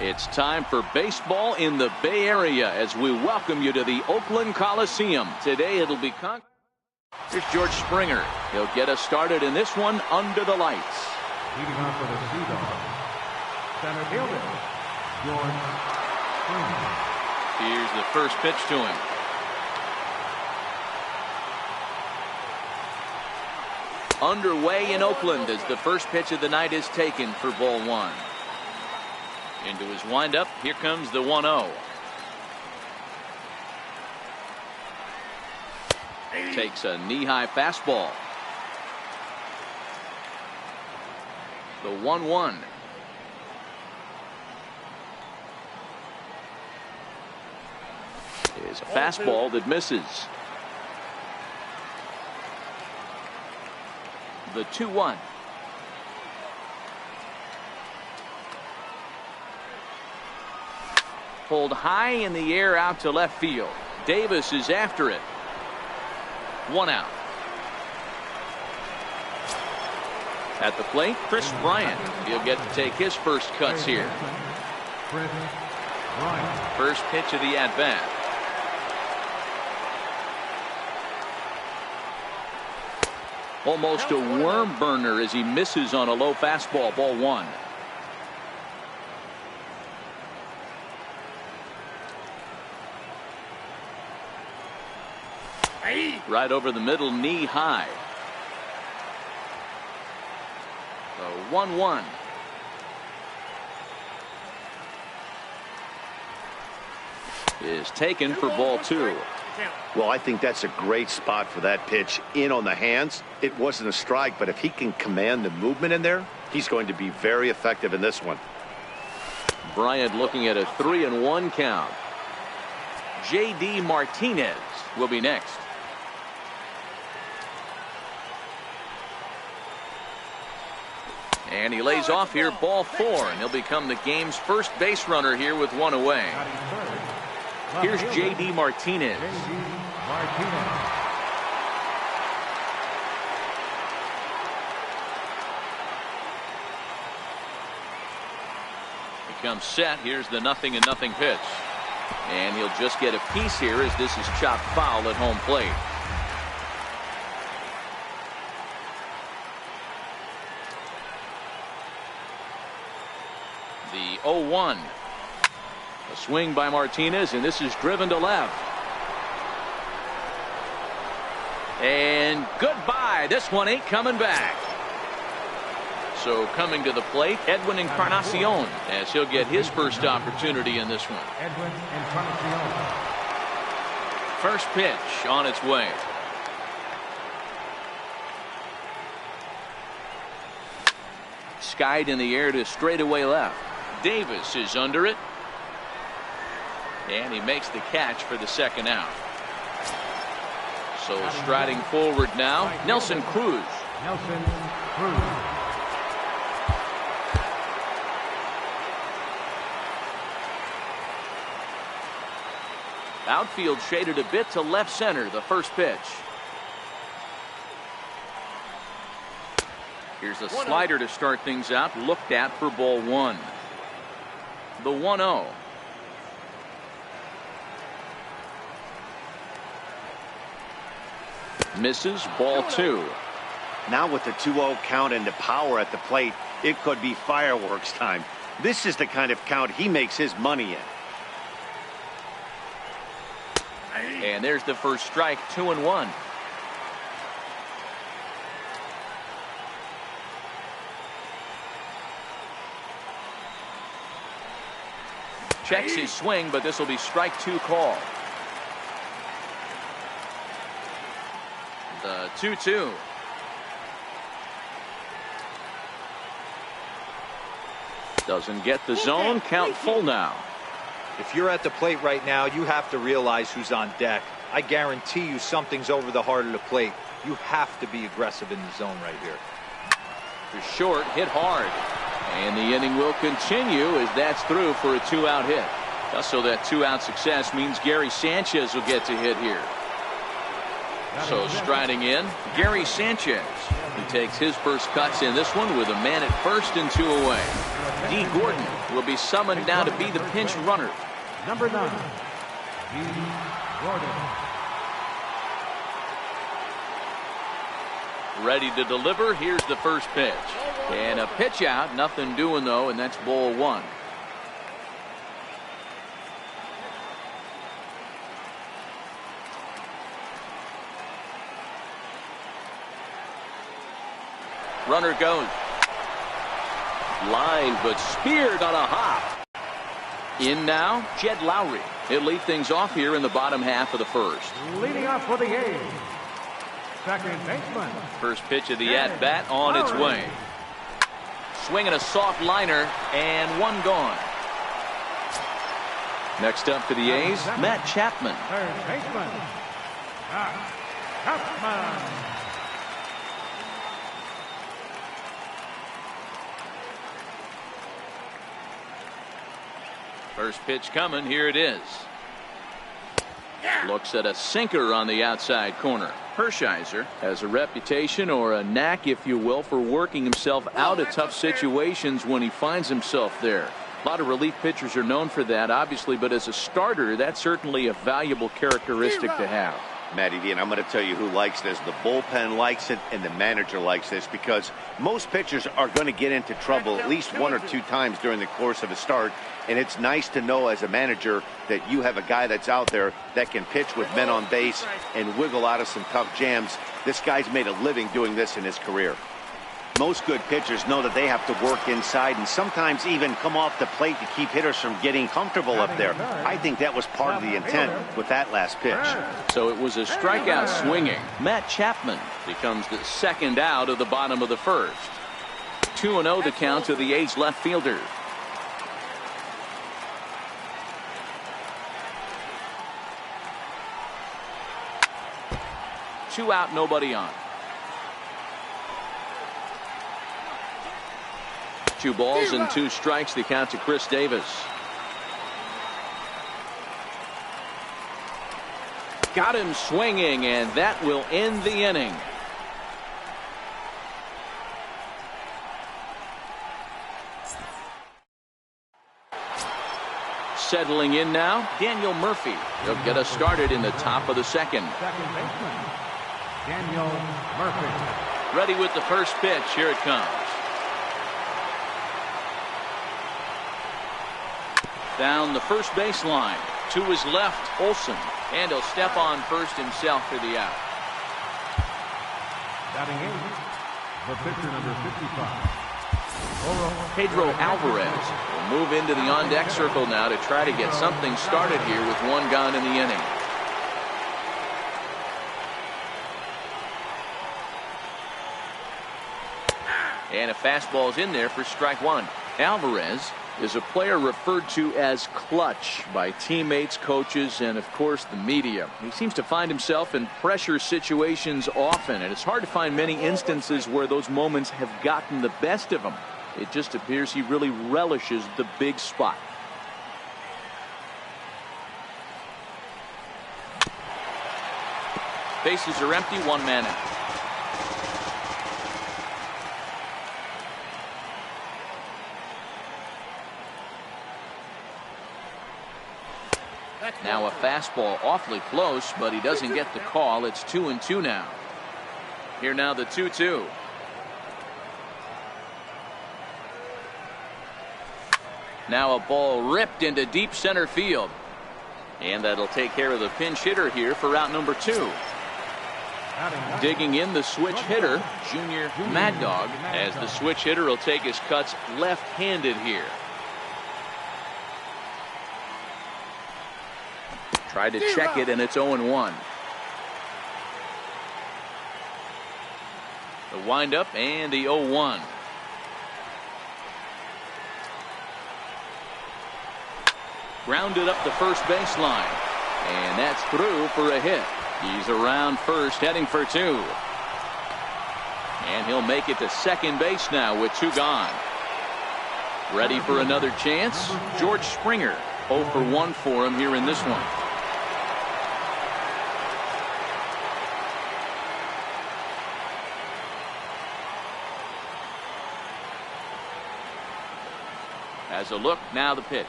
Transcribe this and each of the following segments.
It's time for baseball in the Bay Area as we welcome you to the Oakland Coliseum. Today it'll be Here's George Springer. He'll get us started in this one under the lights. Leading off for the SeaDogs, center fielder, George Springer. Here's the first pitch to him. Underway in Oakland as the first pitch of the night is taken for ball one. Into his windup, here comes the 1-0. Takes a knee-high fastball. The 1-1. Is a fastball that misses. The 2-1. Pulled high in the air out to left field. Davis is after it. 1 out. At the plate, Chris Bryant. He'll get to take his first cuts here. First pitch of the at-bat. Almost a worm burner as he misses on a low fastball. Ball one. Right over the middle, knee high. The 1-1. Is taken for ball two. Well, I think that's a great spot for that pitch. In on the hands. It wasn't a strike, but if he can command the movement in there, he's going to be very effective in this one. Bryant looking at a 3-1 count. J.D. Martinez will be next. And he lays off here, ball four, and he'll become the game's first base runner here with one away. Here's J.D. Martinez. Becomes set. Here's the 0-0 pitch. And he'll just get a piece here as this is chopped foul at home plate. The 0-1. A swing by Martinez, and this is driven to left. And goodbye. This one ain't coming back. So coming to the plate, Edwin Encarnacion, as he'll get his first opportunity in this one. Edwin Encarnacion. First pitch on its way. Skied in the air to straightaway left. Davis is under it. And he makes the catch for the second out. So striding forward now, Nelson Cruz. Nelson Cruz. Outfield shaded a bit to left center, the first pitch. Here's a slider to start things out, looked at for ball one. The 1-0. Misses, ball two. Now with the 2-0 count and the power at the plate, it could be fireworks time. This is the kind of count he makes his money in. And there's the first strike, 2-1. Checks his swing, but this will be strike two call. The 2-2. Doesn't get the zone. Count full now. If you're at the plate right now, you have to realize who's on deck. I guarantee you something's over the heart of the plate. You have to be aggressive in the zone right here. The short, hit hard. And the inning will continue as that's through for a 2-out hit. So that 2-out success means Gary Sanchez will get to hit here. So striding in, Gary Sanchez. He takes his first cuts in this one with a man at first and two away. D. Gordon will be summoned now to be the pinch runner. Number 9, D. Gordon. Ready to deliver. Here's the first pitch. And a pitch out. Nothing doing, though, and that's ball 1. Runner goes. Line, but speared on a hop. In now, Jed Lowry. He'll lead things off here in the bottom half of the first. Leading off for the A's, second baseman. First pitch of the at-bat on its way. Swinging a soft liner, and one gone. Next up for the A's, Matt Chapman. Third baseman, Matt Chapman. First pitch coming. Here it is. Looks at a sinker on the outside corner. Hershiser has a reputation, or a knack if you will, for working himself out of tough situations when he finds himself there. A lot of relief pitchers are known for that, obviously, but as a starter, that's certainly a valuable characteristic to have. Matty D, and I'm going to tell you who likes this. The bullpen likes it, and the manager likes this, because most pitchers are going to get into trouble at least 1 or 2 times during the course of a start, and it's nice to know as a manager that you have a guy that's out there that can pitch with men on base and wiggle out of some tough jams. This guy's made a living doing this in his career. Most good pitchers know that they have to work inside and sometimes even come off the plate to keep hitters from getting comfortable up there. I think that was part of the intent with that last pitch. So it was a strikeout swinging. Matt Chapman becomes the second out of the bottom of the first. 2-0 the count to the A's left fielder. Two out, nobody on. 2 balls and 2 strikes, the count to Chris Davis. Got him swinging, and that will end the inning. Settling in now, Daniel Murphy. He'll get us started in the top of the second. Second baseman, Daniel Murphy. Ready with the first pitch. Here it comes. Down the first baseline. To his left, Olsen. And he'll step on first himself for the out. Batting 8, the pitcher number 55. Pedro Alvarez will move into the on-deck circle now to try to get something started here with 1 gone in the inning. And a fastball's in there for strike 1. Alvarez is a player referred to as clutch by teammates, coaches, and of course the media. He seems to find himself in pressure situations often, and it's hard to find many instances where those moments have gotten the best of him. It just appears he really relishes the big spot. Bases are empty, 1 man out. Now a fastball awfully close, but he doesn't get the call. It's 2-2 now. Here now the 2-2. Now a ball ripped into deep center field. And that'll take care of the pinch hitter here for out number 2. Digging in the switch hitter, Junior Mad Dog, as the switch hitter will take his cuts left-handed here. Tried to check it, and it's 0-1. The windup and the 0-1. Grounded up the first baseline. And that's through for a hit. He's around first, heading for 2. And he'll make it to second base now with 2 gone. Ready for another chance? George Springer. 0 for 1 for him here in this one. Has a look. Now the pitch.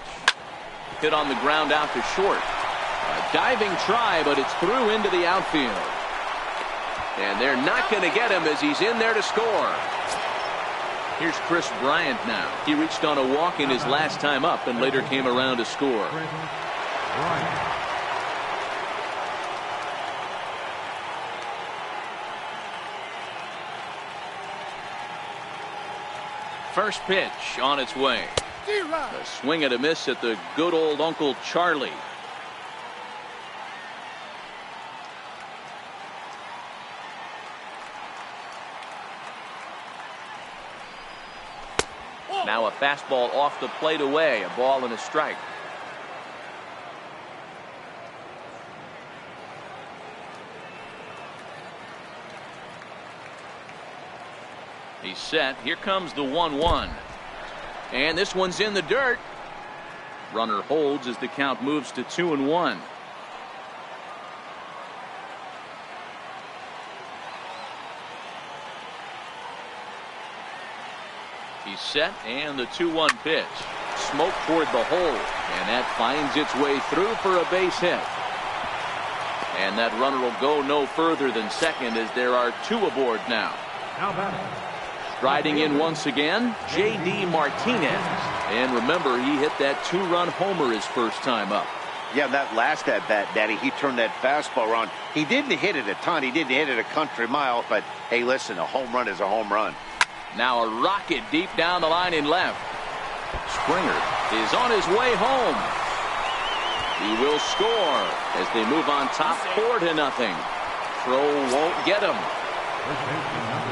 Hit on the ground out to short. A diving try, but it's through into the outfield. And they're not going to get him as he's in there to score. Here's Chris Bryant now. He reached on a walk in his last time up and later came around to score. First pitch on its way. A swing and a miss at the good old Uncle Charlie. Now a fastball off the plate away. A ball and a strike. He's set. Here comes the 1-1. And this one's in the dirt. Runner holds as the count moves to 2-1. He's set, and the 2-1 pitch. Smoke toward the hole, and that finds its way through for a base hit. And that runner will go no further than second as there are two aboard now. Now batting. Striding in once again, J.D. Martinez. And remember, he hit that two-run homer his first time up. Yeah, that last at-bat, Daddy, he turned that fastball around. He didn't hit it a ton. He didn't hit it a country mile. But, hey, listen, a home run is a home run. Now a rocket deep down the line in left. Springer is on his way home. He will score as they move on top 4-0. Throw won't get him.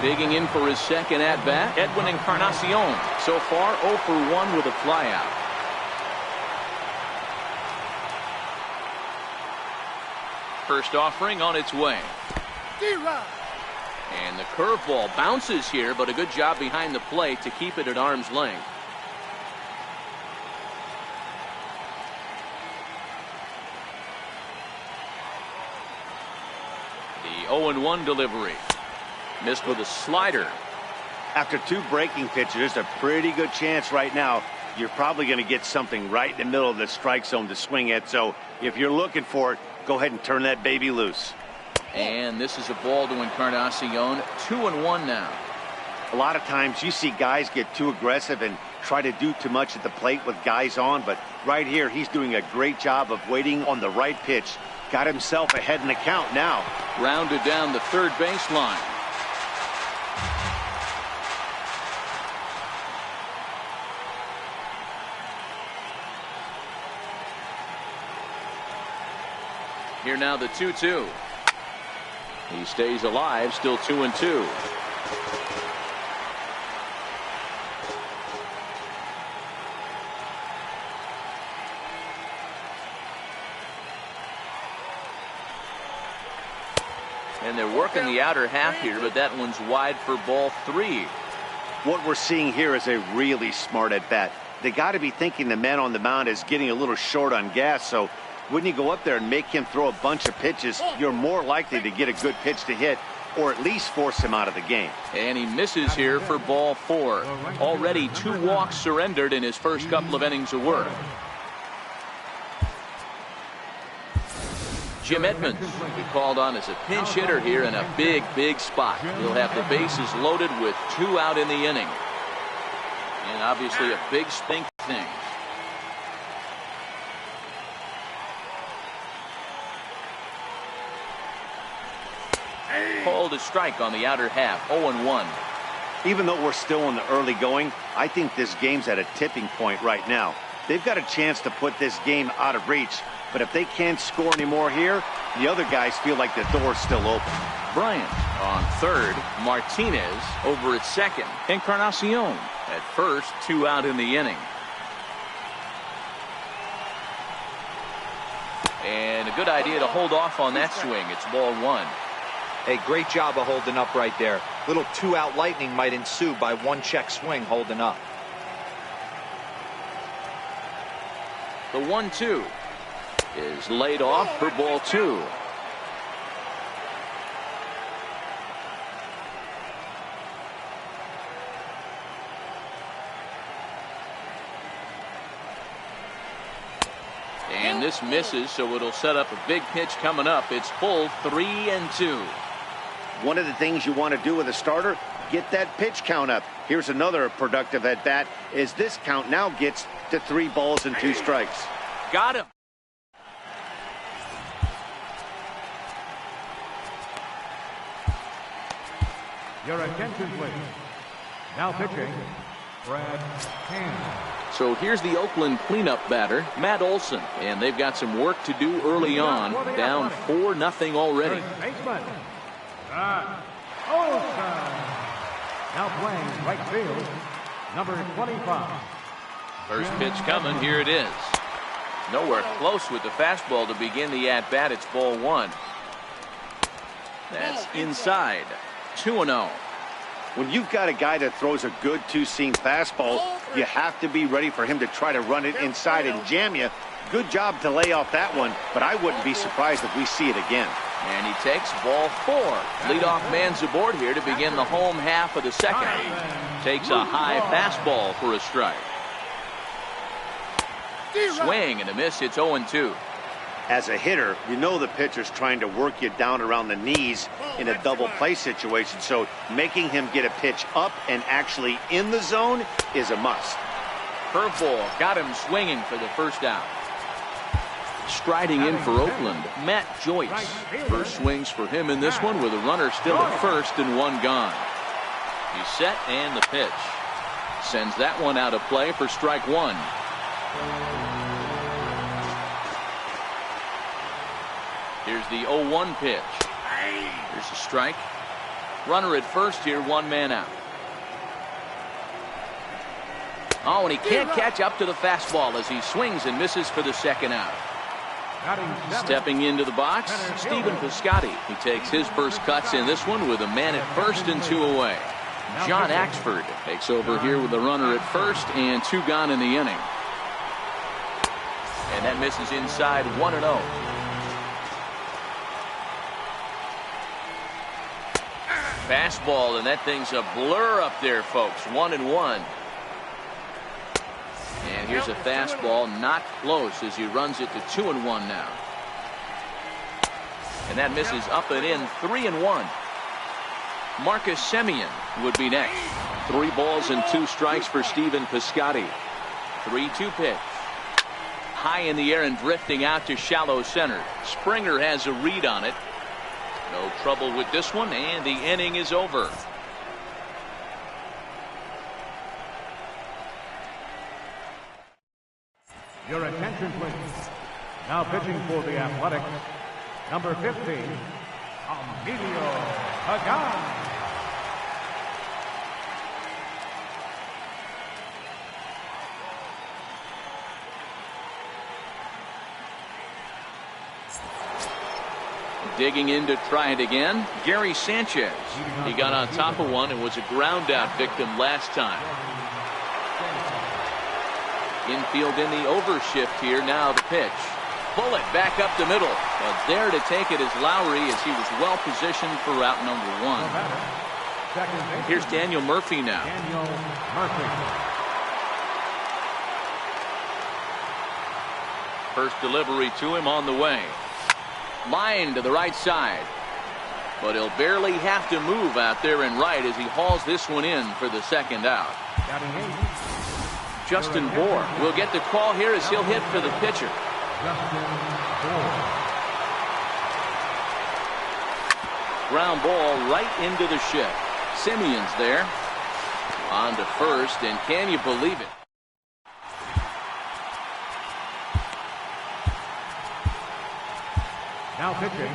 Digging in for his second at-bat, Edwin Encarnacion. So far 0 for 1 with a flyout. First offering on its way. And the curveball bounces here, but a good job behind the plate to keep it at arm's length. The 0-1 delivery. Missed with a slider. After two breaking pitches, there's a pretty good chance right now you're probably going to get something right in the middle of the strike zone to swing at. So if you're looking for it, go ahead and turn that baby loose. And this is a ball to Encarnacion. 2-1 now. A lot of times you see guys get too aggressive and try to do too much at the plate with guys on, but right here he's doing a great job of waiting on the right pitch. Got himself ahead in the count now. Rounded down the third baseline. Here now the 2-2. He stays alive, still 2-2. And they're working the outer half here, but that one's wide for ball 3. What we're seeing here is a really smart at bat. They got to be thinking the man on the mound is getting a little short on gas, so when you go up there and make him throw a bunch of pitches, you're more likely to get a good pitch to hit or at least force him out of the game. And he misses here for ball 4. Already 2 walks surrendered in his first couple of innings of work. Jim Edmonds will be called on as a pinch hitter here in a big spot. He'll have the bases loaded with 2 out in the inning. And obviously a big stink thing. Called a strike on the outer half. 0-1. Even though we're still in the early going, I think this game's at a tipping point right now. They've got a chance to put this game out of reach, but if they can't score any more here, the other guys feel like the door's still open. Bryant on third. Martinez over at second. Encarnacion at first. 2 out in the inning. And a good idea to hold off on that swing. It's ball 1. Hey, great job of holding up right there. Little 2-out lightning might ensue by 1 check swing holding up. The 1-2 is laid off for ball 2. this misses, so it'll set up a big pitch coming up. It's full 3-2. One of the things you want to do with a starter, get that pitch count up. Here's another productive at bat as this count now gets to 3 balls and 2 strikes. Got him. Your attention, please. Now pitching, Brad Hand. So here's the Oakland cleanup batter, Matt Olson, and they've got some work to do early on, down 4-0 already. First baseman, Olson. Now playing right field, number 25. First pitch coming, here it is. Nowhere close with the fastball to begin the at-bat. It's ball 1. That's inside. 2-0. When you've got a guy that throws a good two-seam fastball, you have to be ready for him to try to run it inside and jam you. Good job to lay off that one, but I wouldn't be surprised if we see it again. And he takes ball 4. Leadoff man's aboard here to begin the home half of the second. Takes a high fastball for a strike. Swing and a miss. It's 0-2. As a hitter, you know the pitcher's trying to work you down around the knees in a double play situation, so making him get a pitch up and actually in the zone is a must. Curveball got him swinging for the first out. Striding in for Oakland, Matt Joyce. First swings for him in this one with a runner still at first and 1 gone. He's set and the pitch. Sends that one out of play for strike 1. Here's the 0-1 pitch. Here's a strike. Runner at first here, 1 man out. Oh, and he can't catch up to the fastball as he swings and misses for the second out. Stepping into the box, Stephen Piscotty. He takes his first cuts in this one with a man at first and 2 away. John Axford takes over here with a runner at first and 2 gone in the inning. And that misses inside, 1-0. Fastball, and that thing's a blur up there, folks. 1-1. And here's a fastball, not close as he runs it to 2-1 now. And that misses up and in, 3-1. Marcus Semien would be next. 3 balls and 2 strikes for Stephen Piscotty. 3-2 pitch. High in the air and drifting out to shallow center. Springer has a read on it. No trouble with this one, and the inning is over. Your attention, please. Now pitching for the Athletics, number 15, Emilio Pagan. Digging in to try it again, Gary Sanchez. He got on top of one and was a ground out victim last time. Infield in the overshift here. Now the pitch. Bullet back up the middle. But there to take it is Lowry as he was well positioned for route number 1. Here's Daniel Murphy now. First delivery to him on the way. Line to the right side. But he'll barely have to move out there and right as he hauls this one in for the second out. Justin Bohr will get the call here as he'll hit for the pitcher. Ground ball right into the shift. Simeon's there. On to first, and can you believe it? Now pitching,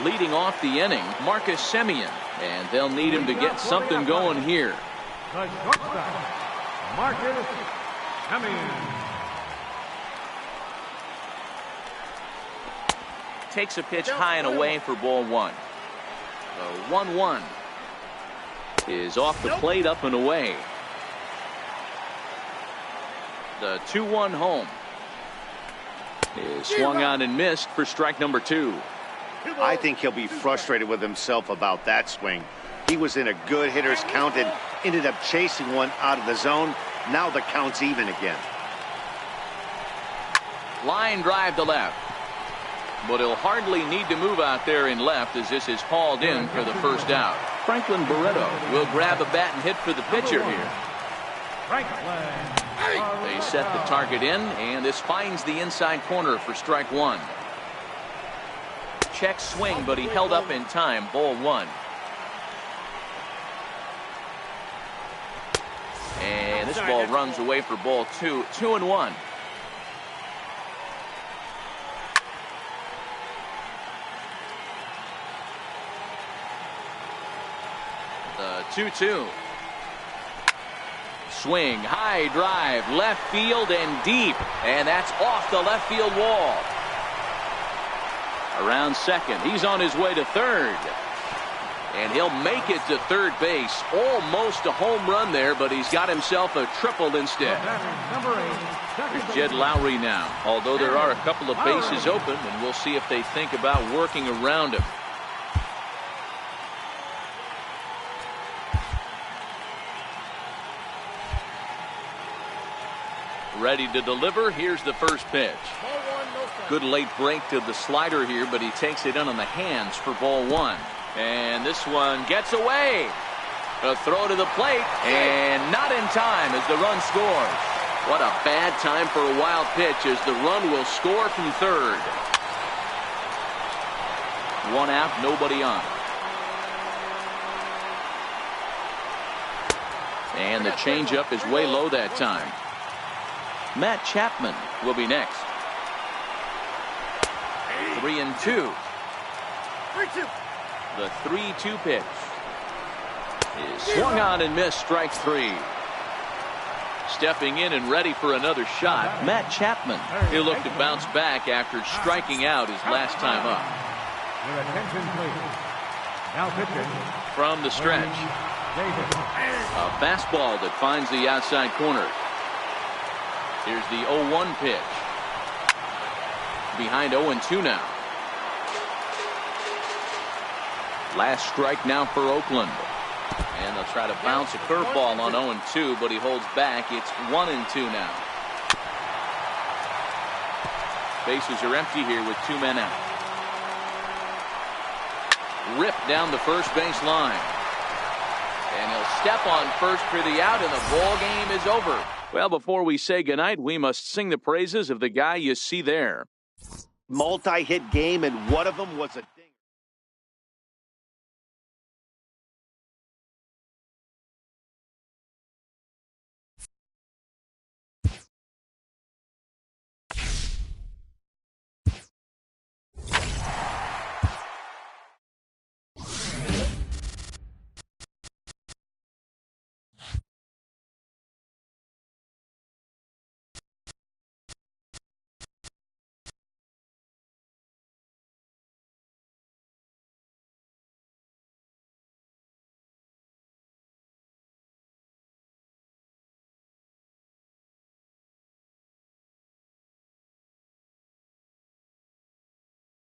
leading off the inning, Marcus Semien, and they'll need him to get something going here. The shortstop, Marcus Semien. Takes a pitch high and away for ball 1. The 1-1 is off the plate, up and away. The 2-1 home is swung on and missed for strike number 2. I think he'll be frustrated with himself about that swing. He was in a good hitter's count and ended up chasing one out of the zone. Now the count's even again. Line drive to left. But he'll hardly need to move out there in left as this is hauled in for the first out. Franklin Barreto will grab a bat and hit for the pitcher here. They set the target in, and this finds the inside corner for strike one. Check swing, but he held up in time. Ball one. And this ball runs away for ball two. 2-1. The 2-2. Swing, high drive, left field and deep. And that's off the left field wall. Around second. He's on his way to third. And he'll make it to third base. Almost a home run there, but he's got himself a triple instead. There's Jed Lowry now. Although there are a couple of bases open, and we'll see if they think about working around him. Ready to deliver. Here's the first pitch. Good late break to the slider here, but he takes it in on the hands for ball one. And this one gets away. A throw to the plate, and not in time as the run scores. What a bad time for a wild pitch as the run will score from third. One out, nobody on. And the changeup is way low that time. Matt Chapman will be next. 3-2. 3-2. The 3-2 pitch is swung on and missed. Strike three. Stepping in and ready for another shot, Matt Chapman. He'll look to bounce back after striking out his last time up. Your attention, please. Now pitching. From the stretch. A fastball that finds the outside corner. Here's the 0-1 pitch. Behind 0-2 now. Last strike now for Oakland. And they'll try to bounce a curveball on 0-2, but he holds back. It's 1-2 now. Bases are empty here with two men out. Ripped down the first base line. And he'll step on first for the out, and the ball game is over. Well, before we say goodnight, we must sing the praises of the guy you see there. Multi-hit game, and one of them was a